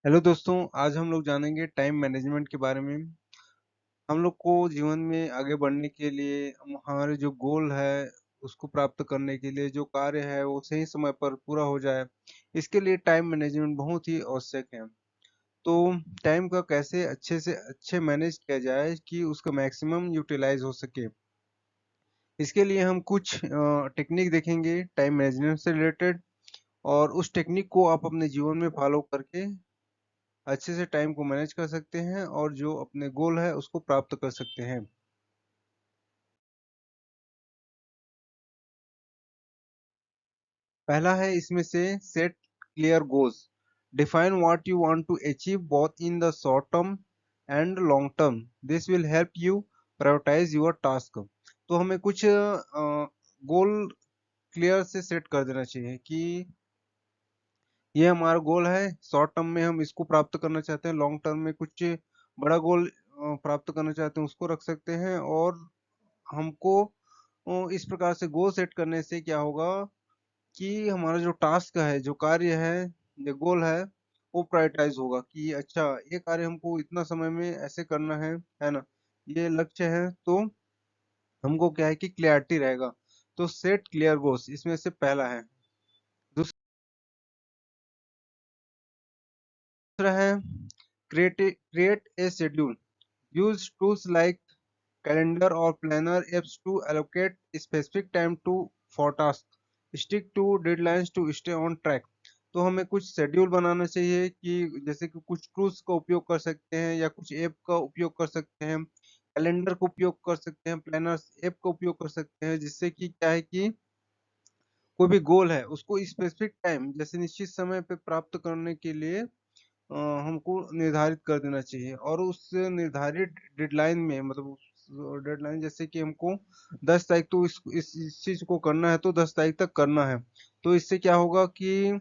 Hello दोस्तों, आज हम लोग जानेंगे टाइम मैनेजमेंट के बारे में। हम लोग को जीवन में आगे बढ़ने के लिए हमारे जो गोल है, उसको प्राप्त करने के लिए जो कार्य है, वो सही समय पर पूरा हो जाए। इसके लिए टाइम मैनेजमेंट बहुत ही आवश्यक है। तो टाइम का कैसे अच्छे से अच्छे मैनेज किया जाए कि उसका मैक्सिमम यूटिलाइज हो सके। इसके लिए हम कुछ टेक्निक देखेंगे टाइम मैनेजमेंट से रिलेटेड, और उस टेक्निक को आप अपने जीवन में फॉलो करके अच्छे से टाइम को मैनेज कर सकते हैं और जो अपने गोल है उसको प्राप्त कर सकते हैं। पहला है इसमें से set clear goals. Define what you want to achieve both in the short term and long term. This will help you prioritise your task. तो हमें कुछ गोल क्लियर से सेट कर देना चाहिए कि ये हमारा गोल है। शॉर्ट टर्म में हम इसको प्राप्त करना चाहते हैं, लॉन्ग टर्म में कुछ बड़ा गोल प्राप्त करना चाहते हैं, उसको रख सकते हैं। और हमको इस प्रकार से गोल सेट करने से क्या होगा कि हमारा जो टास्क है, जो कार्य है, जो गोल है, वो प्रायोरिटाइज होगा कि अच्छा, ये कार्य हमको इतना समय में ऐसे करना है ना। ये लक्ष्य है तो हमको क्या है कि क्लियरिटी रहेगा। तो सेट क्लियर गोल्स इसमें से पहला है। दूसरा है create a schedule. Use tools like calendar or planner apps to allocate specific time to for task. Stick to deadlines to stay on track. तो हमें कुछ शेड्यूल बनाना चाहिए कि जैसे कि कुछ टूल्स का उपयोग कर सकते हैं या कुछ ऐप का उपयोग कर सकते हैं, कैलेंडर का उपयोग कर सकते हैं, प्लानर्स ऐप का उपयोग कर सकते हैं, जिससे कि क्या है कि कोई भी गोल है उसको स्पेसिफिक टाइम जैसे निश्चित समय पे प्राप्त करने के लिए हमको निर्धारित कर देना चाहिए। और उस निर्धारित डेडलाइन में, मतलब डेडलाइन जैसे कि हमको 10 तारीख तो इस चीज को करना है, तो 10 तारीख तक करना है। तो इससे क्या होगा कि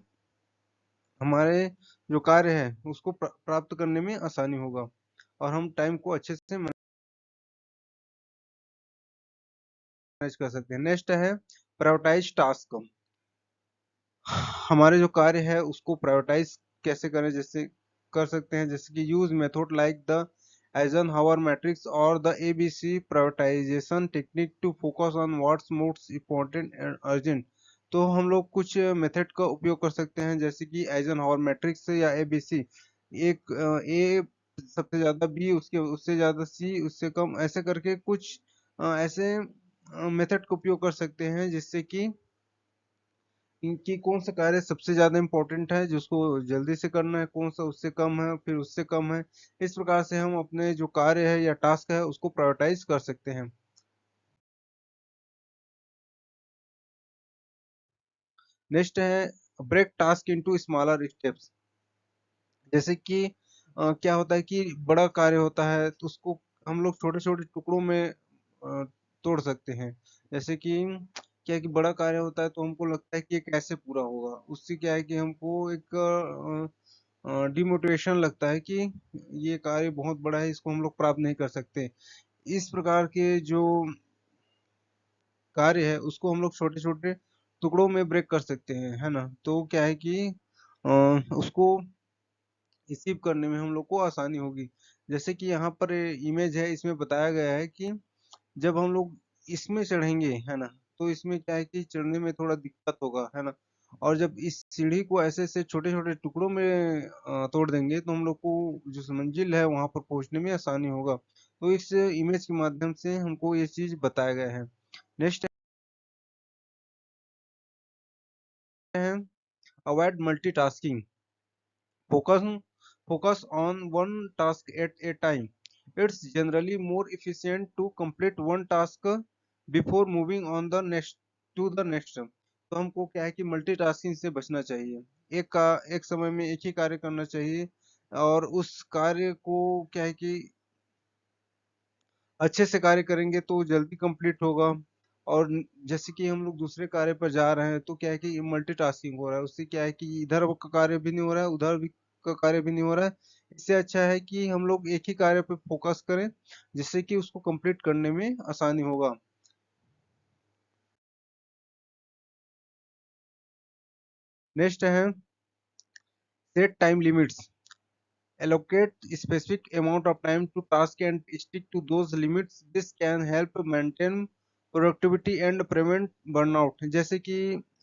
हमारे जो कार्य है उसको प्राप्त करने में आसानी होगा और हम टाइम को अच्छे से मैनेज कर सकते हैं। नेक्स्ट है प्रायोरिटाइज टास्क। हमारे जो कार्य है उसको प्रायोरिटाइज कैसे करें, जैसे कर सकते हैं जैसे कि use method like the Eisenhower matrix और the ABC prioritisation technique to focus on what's most important and urgent. तो हम लोग कुछ मेथड का उपयोग कर सकते हैं जैसे कि Eisenhower मैट्रिक्स या ABC। एक ए सबसे ज्यादा, बी उसके उससे ज्यादा, सी उससे कम, ऐसे करके कुछ ऐसे मेथड का उपयोग कर सकते हैं जिससे कि कि कौन सा कार्य सबसे ज्यादा इम्पोर्टेंट है जिसको जल्दी से करना है, कौन सा उससे कम है, फिर उससे कम है। इस प्रकार से हम अपने जो कार्य है या टास्क है उसको प्रायोरिटाइज कर सकते हैं। नेक्स्ट है break task into smaller steps. जैसे कि क्या होता है कि बड़ा कार्य होता है तो उसको हम लोग छोटे छोटे टुकड़ों में तोड़ सकते हैं। जैसे कि क्या है कि बड़ा कार्य होता है तो हमको लगता है कि ये कैसे पूरा होगा, उससे क्या है कि हमको एक डिमोटिवेशन लगता है कि ये कार्य बहुत बड़ा है, इसको हम लोग प्राप्त नहीं कर सकते। इस प्रकार के जो कार्य है उसको हम लोग छोटे छोटे टुकड़ों में ब्रेक कर सकते हैं, है ना। तो क्या है कि उसको रिसीव करने में हम लोग को आसानी होगी। जैसे कि यहाँ पर इमेज है, इसमें बताया गया है कि जब हम लोग इसमें चढ़ेंगे, है ना, तो इसमें क्या है कि चढ़ने में थोड़ा दिक्कत होगा, है ना। और जब इस सीढ़ी को ऐसे ऐसे छोटे छोटे टुकड़ों में तोड़ देंगे तो हम लोग को जो मंजिल है वहां पर पहुंचने में आसानी होगा। तो इस इमेज के माध्यम से हमको ये चीज बताया गया है। नेक्स्ट है avoid multitasking. Focus focus on one task at a time. It's generally more efficient to complete one task before moving on the next to the next। तो हमको क्या है कि मल्टीटास्किंग से बचना चाहिए। एक समय में एक ही कार्य करना चाहिए और उस कार्य को क्या है कि अच्छे से कार्य करेंगे तो जल्दी कंप्लीट होगा। और जैसे कि हम लोग दूसरे कार्य पर जा रहे हैं तो क्या है कि मल्टीटास्किंग हो रहा है, उससे क्या है कि इधर का कार्य भी नहीं हो रहा है, उधर भी का कार्य भी नहीं हो रहा है। इससे अच्छा है कि हम लोग एक ही कार्य पर फोकस करें जिससे कि उसको कंप्लीट करने में आसानी होगा। नेक्स्ट है set time limits. allocate specific amount of time to task and stick to those limits. This can help maintain productivity and prevent burnout. जैसे कि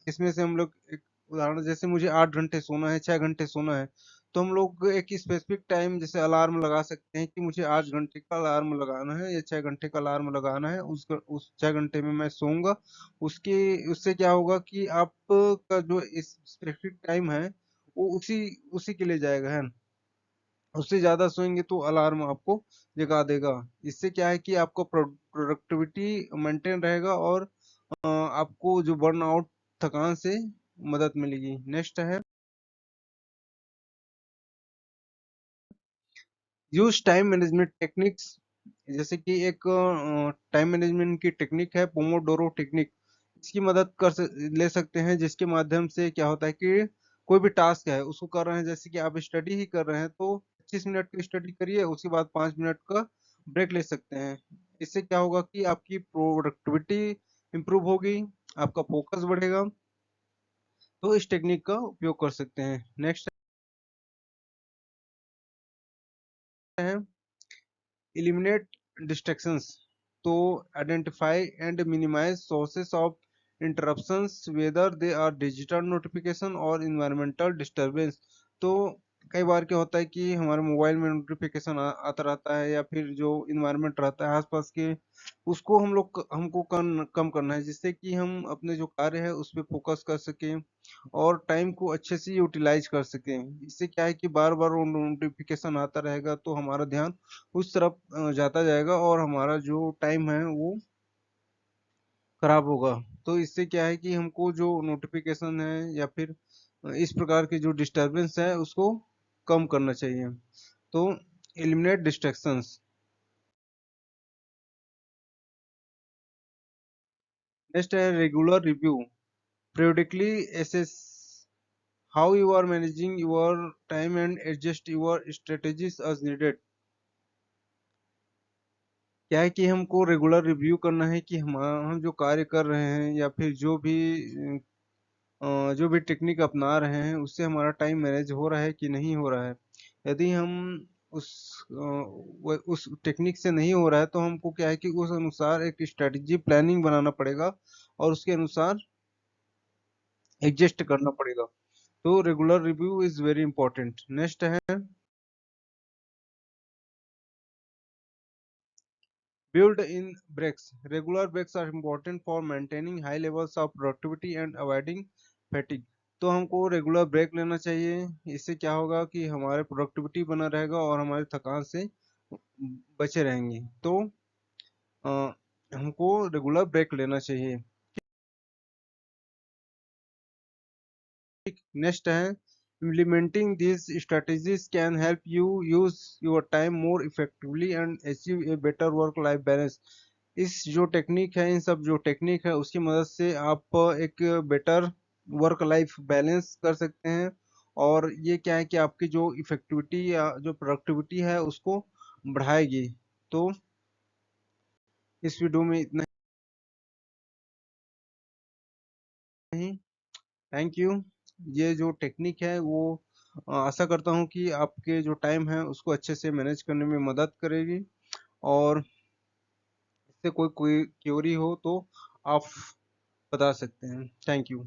इसमें से हम लोग एक उदाहरण, जैसे मुझे 8 घंटे सोना है, 6 घंटे सोना है, तो हम लोग एक स्पेसिफिक टाइम जैसे अलार्म लगा सकते हैं कि मुझे 8 घंटे का अलार्म लगाना है या 6 घंटे का अलार्म लगाना है, उस 6 घंटे में मैं सोऊंगा। उसके उससे क्या होगा कि आपका जो स्पेसिफिक टाइम है वो उसी उसी के लिए जाएगा, है। उससे ज्यादा सोएंगे तो अलार्म आपको जगा देगा। इससे क्या है कि आपको प्रोडक्टिविटी मेंटेन रहेगा और आपको जो बर्नआउट थकान से मदद मिलेगी। नेक्स्ट है यूज टाइम मैनेजमेंट टेक्निक्स। जैसे कि एक टाइम मैनेजमेंट की टेक्निक है पोमोडोरो टेक्निक। इसकी मदद ले सकते हैं, जिसके माध्यम से क्या होता है कि कोई भी टास्क है उसको कर रहे हैं, जैसे कि आप स्टडी ही कर रहे हैं तो 25 मिनट की स्टडी करिए, उसके बाद 5 मिनट का ब्रेक ले सकते हैं। इससे क्या होगा कि आपकी प्रोडक्टिविटी इंप्रूव होगी, आपका फोकस बढ़ेगा। तो इस टेक्निक का उपयोग कर सकते हैं। नेक्स्ट है eliminate distractions. तो identify and minimize sources of interruptions, whether they are digital notification or environmental disturbance. तो कई बार क्या होता है कि हमारे मोबाइल में नोटिफिकेशन आता रहता है, या फिर जो इन्वायरमेंट रहता है आसपास के, उसको हमको कम करना है, जिससे कि हम अपने जो कार्य है उस पर फोकस कर सकें और टाइम को अच्छे से यूटिलाइज कर सकें। इससे क्या है कि बार बार वो नोटिफिकेशन आता रहेगा तो हमारा ध्यान उस तरफ जाता जाएगा और हमारा जो टाइम है वो खराब होगा। तो इससे क्या है कि हमको जो नोटिफिकेशन है या फिर इस प्रकार के जो डिस्टरबेंस है उसको कम करना चाहिए। तो एलिमिनेट डिस्ट्रैक्शंस। नेक्स्ट है regular review. periodically assess how you are managing your time and adjust your strategies as needed। क्या है कि हमको रेगुलर रिव्यू करना है कि हम जो कार्य कर रहे हैं या फिर जो भी टेक्निक अपना रहे हैं उससे हमारा टाइम मैनेज हो रहा है कि नहीं हो रहा है। यदि हम उस उस टेक्निक से नहीं हो रहा है तो हमको क्या है कि उस अनुसार एक स्ट्रेटजी प्लानिंग बनाना पड़ेगा और उसके अनुसार एडजस्ट करना पड़ेगा। तो regular review is very important. Next है build in breaks। Regular breaks are important for maintaining high levels of productivity and avoiding fatigue। तो हमको रेगुलर ब्रेक लेना चाहिए। इससे क्या होगा कि हमारे प्रोडक्टिविटी बना रहेगा और हमारे थकान से बचे रहेंगे। तो अ, हमको रेगुलर ब्रेक लेना चाहिए। नेक्स्ट है implementing these strategies can help you use your time more effectively and achieve a better work life balance। इस जो टेक्निक है, इन सब जो टेक्निक है उसकी मदद से आप एक बेटर वर्क लाइफ बैलेंस कर सकते हैं। और ये क्या है कि आपकी जो इफेक्टिविटी या जो प्रोडक्टिविटी है उसको बढ़ाएगी। तो इस वीडियो में इतना ही। Thank you. ये जो टेक्निक है वो आशा करता हूँ कि आपके जो टाइम है उसको अच्छे से मैनेज करने में मदद करेगी। और इससे कोई कोई क्वेरी हो तो आप बता सकते हैं। Thank you.